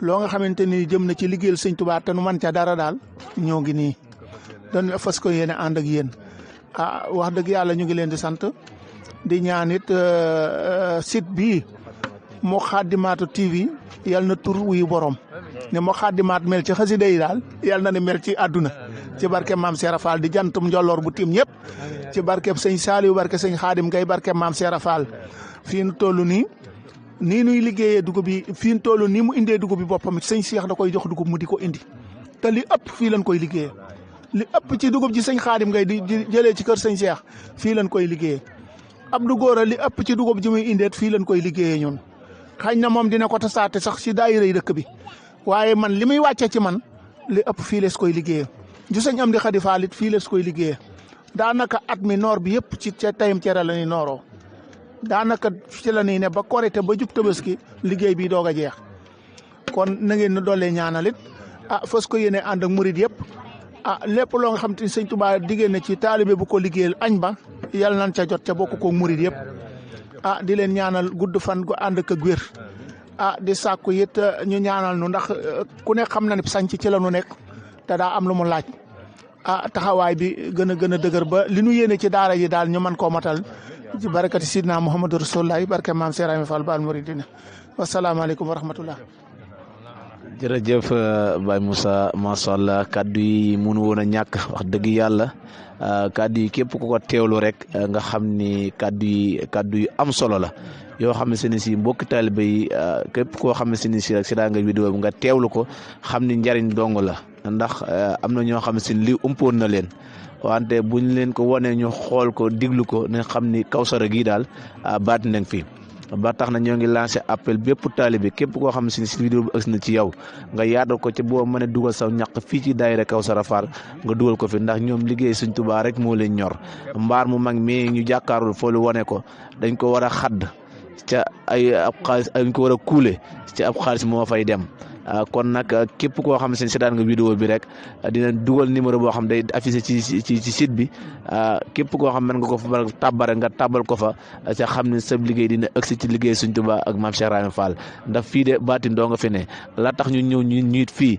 C: loo nga xamante ni jëm na ci liggéeyal sëñ Tuubaa te nu man ca dara daal ñoo ngi nii dañ fas ko yéene ànd ak yéen wax dëgg yàlla ñu ngi leen di sant di ñaan it site bii Moukhaddamatoul TV yal na tur wuyu borom ne Moukhaddamatoul mel ci xasida yi daal yal na ne mel ci àdduna ci barke maam Seera Fall di jantum njolloor bu tiim ñëpp ci barke sëñ Saaliwu barke sëñ Xaadim Gaye barke maam Seera Fall fii nu toll nii nuy liggéeyee dugub bi fii nu toll nii mu indee dugub bi boppam sëñ Cheikh da koy jox dugub mu di ko indi te li ëpp fii lañ koy liggéeyee li ëpp ci dugub ji sëñ Xaadim Gaye di jëlee ci kër sëñ Cheikh fii lañ koy liggéeyee Abdou Gora li ëpp ci dugub ji muy indeet fii lañ koy liggéeyee ñun xañ na moom dina ko tasaate sax si daayira yi dëkk bi waaye man li muy wàcce ci man li ëpp fii lees koy liggéeyee ju sëñ Amdi Xadi Faal it fii lees koy liggéeyee daanaka at mi noor bi yëpp ci tayam cere la ñuy nooroo daanaka ci la ñuy ne ba korite ba jub Tabaski liggéey bi doog a jeex kon na ngeen na doolee ñaanalit fas ko yéene ànd ak murid yëpp lépp loo nga xam te ni sëñ Tuubaa diggée na ci taalibe bu ko liggéeyal añ ba yàlla nañ ca jot ca bokk ko murid yëpp di leen ñaanal gudd fan gu ànd ak wér di sàkku it ñu ñaanal nu ndax ku ne xam na ne sanc ci la nu nekk te daa am lu mu laaj taxawaay bi gën a dëgër ba li nu yéene ci daara yi daal ñu mën koo matal ci barakati sidna Muhammadu Rasulullah barke maam Cheikh Ibrahima Fall Baal Mouridina wasalaamaaleykum wa rahmatullah.
A: jërëjëf Baye Moussa macha allah kaddu yi mënu woon a ñàkk wax dëgg yàlla kaddu yi képp ku ko teewlu rek nga xam ni kaddu yi am solo la yoo xam ne si mbokki taalibe yi képp koo xam ne si rek si daa nga vidéo bi nga teewlu ko xam ni njariñ dong la ndax am na ñoo xam ne li umpoon na leen wante buñ leen ko wonee ñu xool ko diglu ko ne xam ni Kawsara gii daal baati nañ fi. ba tax na ñoo ngi lancé appel bépp taalibe képp koo xam ne si vidéo bi ëgsi na ci yow nga yaatal ko ci boo mën a dugal saw ñaq fii ci daayira Kawsara Fall nga dugal ko fi ndax ñoom liggéey Sëñ Tuubaa rek moo leen ñor mbaar mu mag mi ñu jàkkaarul foolu wane ko dañ ko war a xadd ca ab xaalis dañ ko war a kuule ca ab xaalis moo fay dem kon nag képp koo xam ne seetaan nga vidéo bi rek dina dugal numéro boo xam day affiché ci site bi képp koo xam mën nga ko fa tàbbare nga tàbbal ko fa ca xam ne sa liggéey dina ëgsi ci liggéey Sëñ Tuubaa ak maam Cheikh Ibrahima Fall ndax fii de baatin doo nga fi ne la tax ñu ñëw ñu it fii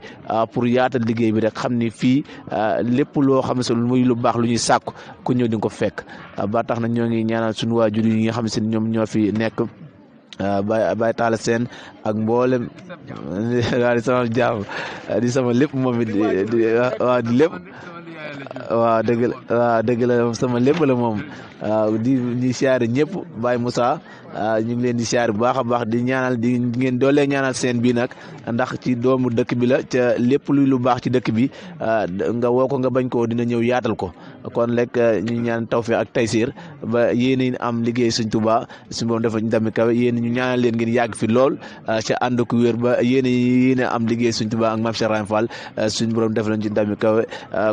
A: pour yaatal liggéey bi rek xam ni fii lépp loo xam ne muy lu baax lu ñuy sàkku ku ñëw di nga ko fekk ba tax na ñoo ngi ñaanal suñu waajur yi nga xam ne ñoom ñoo fi nekk Baye Talla Sène ak mboolem di sama jaam di sama lépp moom it waaw di lépp waaw dëgg la sama lépp la moom di siyaare ñëpp Baye Moussa ñu ngi leen di siyaare bu baax a baax di ñaanal di ngeen doolee ñaanal seen bi nag ndax ci doomu dëkk bi la ca lépp luy lu baax ci dëkk bi nga woo ko nga bañ ko dina ñëw yaatal ko kon rek ñu ñaan tawfiq ak taysir ba yéen am liggéey Sëñ Tuubaa suñu borom dafa ñu dami kawe yéen ñu ñaanal leen ngeen yàgg fi lool ca ànd ko wér ba yéen am liggéey Sëñ Tuubaa ak Maam Cheikh Ibrahima Fall suñu borom def lañ ci dami kawe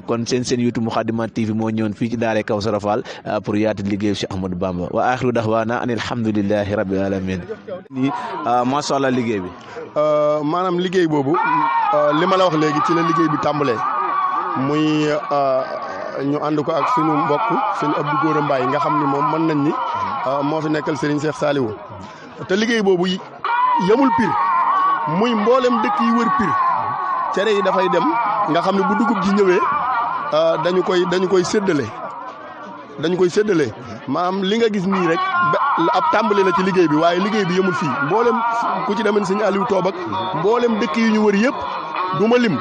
A: kon seen YouTube Moukhaddamatoul TV moo ñëwoon fii ci daara Kawsara Fall pour yaatal liggéey Cheikh Ahmadou Bamba wa axiru daxwaana an alhamdulillahi rabbil alamin ni macha allah liggéey bi
D: maanaam liggéey boobu li ma la wax léegi ci la liggéey bi tàmbalee muy ñu ànd ko ak suñu mbokk sëñ Abdou Gora Mbaye nga xam ni moom mën nañ ni moo fi nekkal Serigne Cheikh Saliou te liggéey boobu yemul Pire muy mboolem dëkk yi wër Pire cere yi dafay dem nga xam ne bu dugub ji ñëwee dañu koy séddale maanaam li nga gis nii rek ab tàmbali la ci liggéey bi waaye liggéey bi yemul fii mboolem ku ci demee sëñ Aliou Toob ak mboolem dëkk yi ñu wër yëpp du ma lim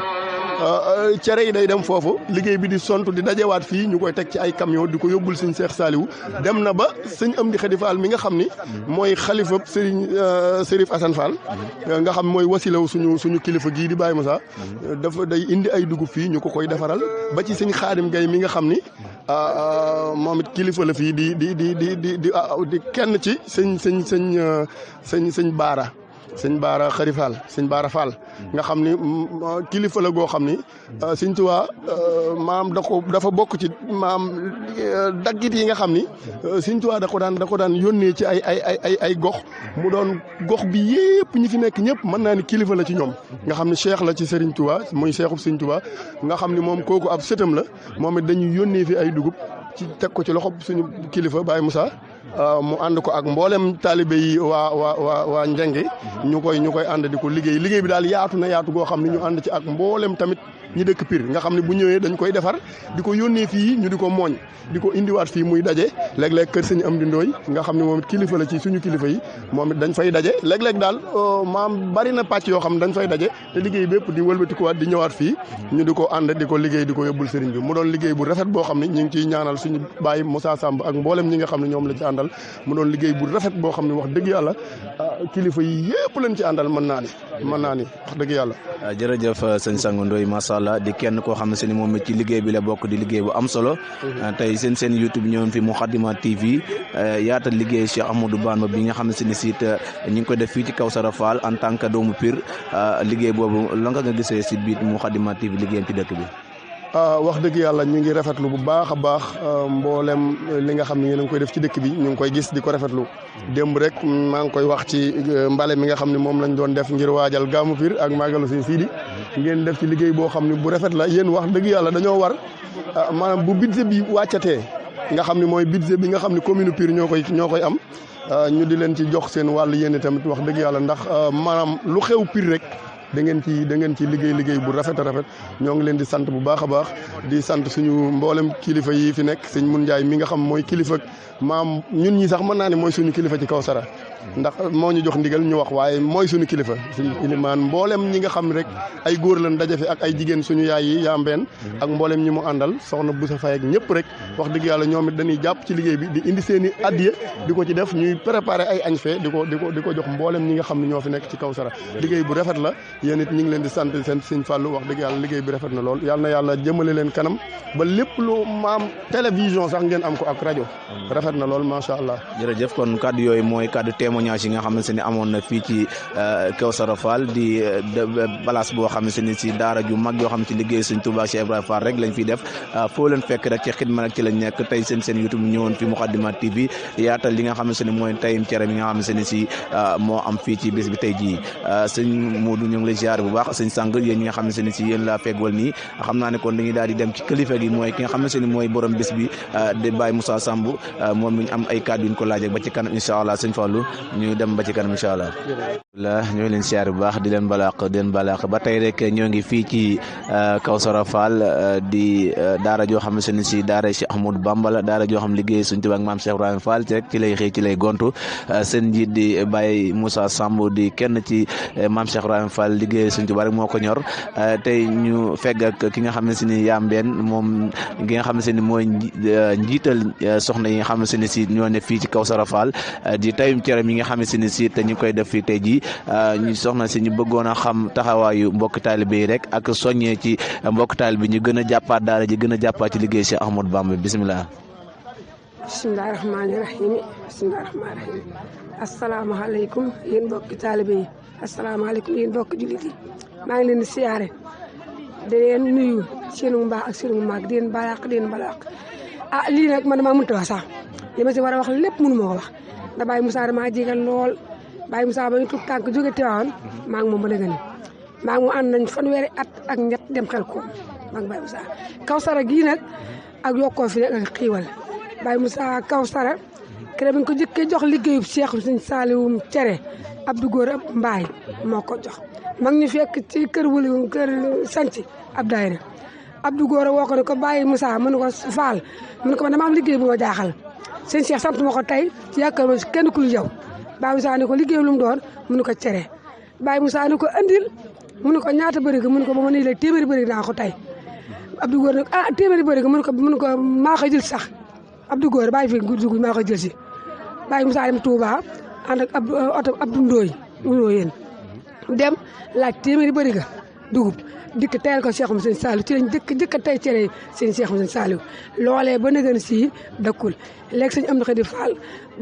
D: cere yi day dem foofu liggéey bi di sont di dajewaat fii ñu koy teg ci ay camion di ko yóbbul sëñ Cheikh Saliou dem na ba sëñ Amdi Khady Fall mi nga xam ni mooy xalifa sëriñ Serif Assane Fall nga xam mooy wasilaw suñu kilifa gii di Baye Moussa dafa day indi ay dugub fii ñu ko koy defaral ba ci sëñ Xaadim Gay mi nga xam ni moom it kilifa la fii di kenn ci sëñ Baara sëñ Baara Xari Fall sëñ Baara Fall nga xam ni kilifa la goo xam ni sëñ Tuubaa maam dafa bokk ci maam daggit yi nga xam ni sëñ Tuubaa da ko daan yónnee ci ay gox mu doon gox bi yëpp ñi fi nekk ñëpp mën naa ni kilifa la ci ñoom nga xam ni cheikh la ci Serigne Touba muy cheikhub sëñ Tuubaa nga xam ni moom kooku ab sëtam la moom it dañuy yónnee fi ay dugub ci teg ko ci loxo suñu kilifa Baye Moussa mu ànd ko ak mboolem taalibe yi waa Njenge ñu koy ànd di ko liggéey bi daal yaatu na yaatu goo xam ne ñu ànd ci ak mboolem tamit ñi dëkk Pire nga xam ne bu ñëwee dañ koy defar di ko yónnee fii ñu di ko mooñ di ko indiwaat fii muy daje léeg-léeg kër sëñ Amdi Ndooy nga xam ne moom it kilifa la ci suñu kilifa yi moom it dañ fay daje léeg-léeg daal maam bari na pàcc yoo xam ne dañ fay daje te liggéey bépp di wëlbatikuwaat di ñëwaat fii ñu di ko ànd di ko liggéey di ko yóbbul sëriñ bi mu doon liggéey bu rafet boo xam ne ñu ngi ciy ñaanal suñu baay Moussa Samb ak mboolem ñi nga xam ne ñoom la ci àndal mu doon liggéey bu rafet boo xam ne wax dëgg yàlla kilifa yi yëpp lañ ci àndal mën naa ni wax dëgg yàlla.
A: jërëjëf sëñ Sango Ndoye macha allah di kenn koo xam ne seen moom ci liggéey bi la bokk di liggéey bu am solo tey seen YouTube ñëwoon fi Moukhaddamatoul TV yaatal liggéey Cheikh Ahmadou Bamba bi nga xam ne seen site ñu ngi ko def fii ci Kawsara Fall en tant que doomu Pire liggéey boobu la nga gisee si biir Moukhaddamatoul TV liggéeyam ci dëkk bi.
D: wax dëgg yàlla ñu ngi rafetlu bu baax a baax mboolem li nga xam ne yéen a ngi koy def ci dëkk bi ñu ngi koy gis di ko rafetlu démb rek maa ngi koy wax ci mbale mi nga xam ne moom lañ doon def ngir waajal Gamou Pire ak Magalu Sëñ Sidi ngeen def ci liggéey boo xam ne bu rafet la yéen wax dëgg yàlla dañoo war maanaam bu budget bi wàccatee nga xam ne mooy budget bi nga xam ne commune Pire ñoo koy am ñu di leen ci jox seen wàll yéen tamit wax dëgg yàlla ndax maanaam lu xew Pire rek da ngeen ci liggéey bu rafet a rafet ñoo ngi leen di sant bu baax a baax di sant suñu mboolem kilifa yi fi nekk sëñ Mun Njaay mi nga xam mooy kilifa maam ñun ñi sax mën naa ne mooy suñu kilifa ci Kawsara ndax moo ñu jox ndigal ñu wax waaye mooy suñu kilifa suñu ilimaan mboolem ñi nga xam rek ay góor lañ daje fi ak ay jigéen suñu yaay yi yaambeen ak mboolem ñi mu àndal soxna Boussa Faye ak ñëpp rek wax dëgg yàlla ñoom it dañuy jàpp ci liggéey bi di indi seen i addiya di ko ci def ñuy préparer ay añ fee di ko jox mboolem ñi nga xam ne ñoo fi nekk ci Kawsara liggéey bu rafet la yéen it ñu ngi leen di sant seen Sëñ Fallou wax dëgg yàlla liggéey bi rafet na lool yàlla na yàlla jëmale leen kanam ba lépp lu maam télévision sax ngeen am ko ak rajo rafet na lool macha allah.
A: jërëjëf kon kaddu yooyu mooy kaddu témoignage yi nga xam ne amoon na fii ci Kawsara Fall di place boo xam ne si daara ju mag yoo xam ne ci liggéey Sëñ Touba Cheikh Ibrahima Fall rek lañ fiy def foo leen fekk rek ci xidma rek ci lañ nekk tey seen YouTube ñëwoon fi Moukhaddamatoul TV yaatal li nga xam ne mooy tayim cere mi nga xam ne si moo am fii ci bés bi tey jii sëñ Modou ñu ngi lay ziar bu baax sëñ Sang yéen ñi nga xam ne si yéen laa feggwal nii xam naa ne kon dañuy daal di dem ci kilifa gi mooy ki nga xam ne mooy borom bés bi di Baye Moussa Samb moom mi ñu am ay kàddu yu ñu ko laajee ba ci kanam incha allah sëñ Fallou ñu dem ba ci kanam incha allah. ñoo leen siyaar bu baax di leen balaax ba tey rek ñoo ngi fii ci Kawsara Fall di daara joo xam ne si daara Cheikh Ahmadou Bamba la daara joo xam liggéey Sëñ Tuubaa ak maam Cheikh Ibrahima Fall rek ci lay xëy ci lay gontu seen njiit di Baye Moussa Samb di kenn ci maam Cheikh Ibrahima Fall liggéey Sëñ Tuubaa rek moo ko ñor tey ñu fegg ak ki nga xam ne si ni Yambeen moom ki nga xam ne si ni mooy njiital soxna yi nga xam ne si ñoo ne fii ci Kawsara Fall di tayum cere mi nga xam ne si te ñu koy def fii tey jii ñu soxna si ñu bëggoon a xam taxawaayu mbokk taalibe yi rek ak soññee ci mbokk taalibe bi ñu gën a jàppaat daara ji gën a jàppaat ci liggéey Cheikh Ahmadou Bamba bisimilah.
E: bisimilah rahmaani rahim asalaamaaleykum yéen mbokki taalibe yi asalaamaaleykum yéen mbokki jullit yi maa ngi leen di siyaare di leen nuyu seenu mbaax ak seenu maag di leen balaax lii nag man damaa mënut a wax sax li ma si war a wax lépp mënu ma ko wax da Baye Moussa damaa jégal lool Baye Moussa ba ñu tuut tànk jóge Tiwaawan maa ngi moom ba dëgg maa ngi mu ànd nañ fanweeri at ak ñett dem xel koom maa ngi Baye Moussa Kawsara gii nag ak yokkoo fi nag ak xiiwal Baye Moussa Kawsara kër bi ñu ko jëkkee jox liggéeyub Cheikh Sëñ Saaliwum cere Abdou Góor Mbaay moo ko jox mag ñu fekk ci kër sanc ab daayira Abdou Góor woo ko ne ko Baye Moussa mu ne ko Fall mu ne ko man dama am liggéey bu ma jaaxal sëñ Cheikh sant ma ko tey ci yaakaar ma si kenn ku lu yow Baye Moussa ne ko liggéey lu mu doon mu ne ko cere Baye Moussa ne ko andil mu ne ko ñaata bëri mu ne ko ba ma nii la téeméeri bëri naa ko tey Abdou Góor ne ko téeméeri bëri mu ne ko maa ko jël sax Abdou Góor bàyyi fi dugub maa ko jël si Baye Moussa dem Touba ànd ak oto Abdou Ndoye dem laaj téeméeri bëri ga dugub dikk teyal ko Cheikh Sëñ Saliou ci lañ jëkk tey cere seen Cheikh Sëñ Saliou loolee ba nëgën si dëkkul léegi sëñ Amdi Xadi Fall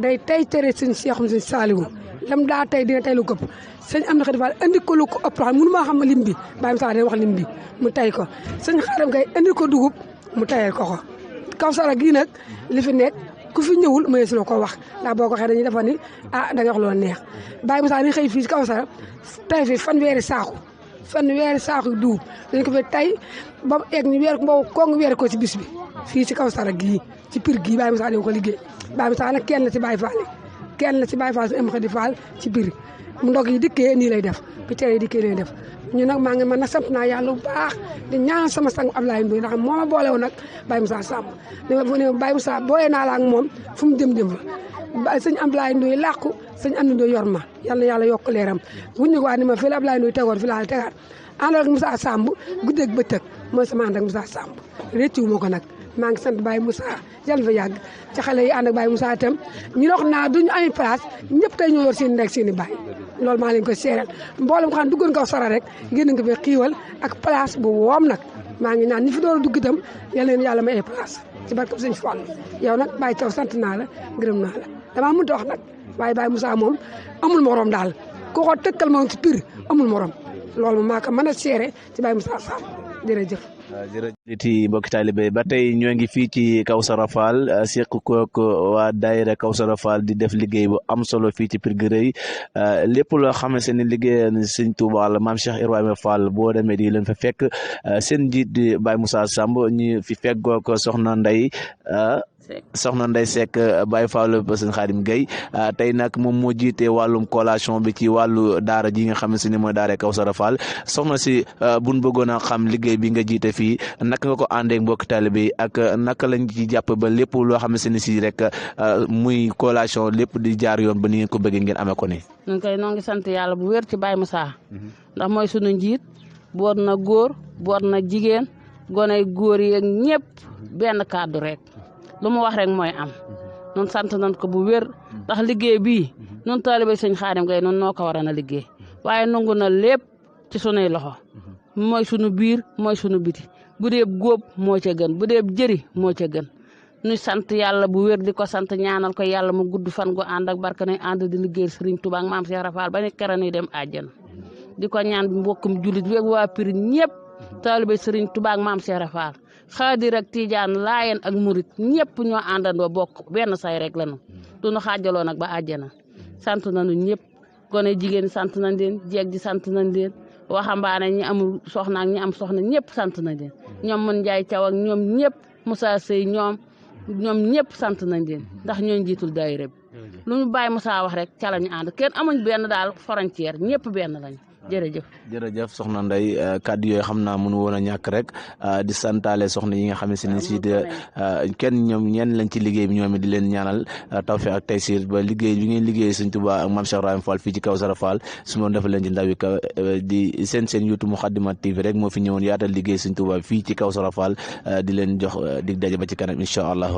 E: day tey cere seen Cheikh Sëñ Saliou lam daa tey dina tey lu këpp sëñ Amdi Xadi Fall andi ko lu ko ëpp xam mënu maa xam lim bi Baye Moussa day wax lim bi mu tey ko sëñ Xaaram Gay andi ko dugub mu teyal ko Kawsara gii nag li fi nekk ku fi ñëwul mënee si la ko wax ndax boo ko waxee dañuy defa ni da nga wax loolu neex Baye Moussa ni xëy fii si Kawsara tey fi fanweeri saaku dugub dañ ko fi tey ba mu egg ñu weer ko boobu koo ngi weer ko ci bis bi fii si Kawsara gii ci Pire gii Baye Moussa ko liggéey Baye Moussa nag kenn la ci Baye Fall si am Xadi Fall ci Pire mu ndog yi dikkee nii lay def bi tere yi dikkee lay def ñu nag maa ngi man nag sant naa yàlla bu baax di ñaan sama sang Ablaye Ndoye ndax moo ma boole woon nag Baye Moussa Samb ne ma Baye Moussa booyee naa la ak moom fu mu jëm fa sëñ Ablaye Ndoye làqu sëñ Amdi Ndoye yor ma yal na yàlla yokk leeram wuñu ko waa ni ma fii la Ablaye Ndoye tegoon fi laa tegaat ànd ak Moussa Samb guddeeg bëccëg mooy sama ànd ak Moussa Samb réccu ma ko nag maa ngi sant Baye Moussa yàlla fa yàgg ci xale yi ànd ak Baye Moussa itam ñu wax naa duñu am place ñëpp tey ñoo yor seen ndek seen i baay loolu maa leen ko seeral mboolem xam duggoon Kawsara rek génn nga fi xiiwal ak place bu woom nag maa ngi naan ñi fi door a dugg itam yal leen yàlla may ay place ci barkab sëñ Fall yow nag Baye Thiaw sant naa la gërëm naa la damaa mënut a wax nag waaye Baye Moussa moom amul morom daal ku ko tëkkal moom ci Pire amul morom loolu maa ko mën a seere ci Baye Moussa Samb jërëjëf.
A: jërëjëf mbokki taalibe ba tey ñoo ngi fii ci Kawsara Fall seq kook waa daayira Kawsara Fall di def liggéey bu am solo fii ci Pirguérey lépp loo xamante ni liggéey Sëñ Tuubaa la maam Cheikh Ibrahima Fall boo demee di leen fa fekk seen njiit di Baye Moussa Samb ñu fi fekkook soxna Ndeye Seck Baye Fall ba Sëñ Xaadim Gueye tey nag moom moo jiite wàllum collation bi ci wàllu daara ji nga xamante ni mooy daara Kawsara Fall soxna si buñ bëggoon a xam liggéey bi nga jiite fii naka nga ko àndee mbokki taalibe yi ak naka lañ ci jàpp ba lépp loo xamante ni si rek muy collation lépp di jaar yoon ba ni ngeen ko bëggee ngeen amee ko ni
F: ñun kay noo ngi sant yàlla bu wér ci Baye Moussa ndax mooy sunu njiit boot na góor boot na jigéen gone góor yi ak ñëpp benn kàddu rek lu mu wax rek mooy am nun sant nañ ko bu wér ndax liggéey bii nun taalibe Sëñ Xaadim Gueye nun noo ko waroon a liggéey waaye nangu na lépp ci sunuy loxo mooy sunu biir mooy sunu biti bu dee góob moo ca gën bu dee jëri moo ca gën ñu sant yàlla bu wér di ko sant ñaanal ko yàlla mu gudd fan gu ànd ak barke nuy ànd di liggéey Sëriñ Tuubaa ak maam Cheikh Rafal ba ni kera nuy dem àjjana di ko ñaan mbokkum jullit weeg waa Pire ñëpp taalibe Sëriñ Tuubaa ak maam Cheikh Rafal xaadir ak Tijaan Laayeen ak murit ñëpp ñoo àndandoo bokk benn say rek la ñu duñu xaajaloo nag ba àjjana sant nañu ñëpp gone jigéen sant nañ leen jeeg ji sant nañ leen waxambaane ñi amul soxna ak ñi am soxna ñëpp sant nañ leen ñoom mën Njaay Caw ak ñoom ñëpp Moussa Sey ñoom ñëpp sant nañ leen ndax ñoo njiitul daayira bi lu ñu Baye Moussa wax rek ca la ñu ànd kenn amuñ benn daal frontière ñëpp benn lañ jërëjëf
A: soxna Ndeye kàddu yooyu xam naa mënu woon a ñàkk rek di santaale soxna yi nga xam ne si kenn ñoom ñenn lañ ci liggéey bi ñoom di leen ñaanal tawfeex ak taysiir ba liggéey bi ngeen liggéey Sëñ Tuubaa ak maam Cheikh Ibrahima Fall fii ci Kawsara Fall su ma defal leen ci ndaw yi di seen YouTube Moukhaddamatoul TV rek moo fi ñëwoon yaatal liggéey Sëñ Tuubaa fii ci Kawsara Fall di leen jox dig daje ba ci kanam incha allah.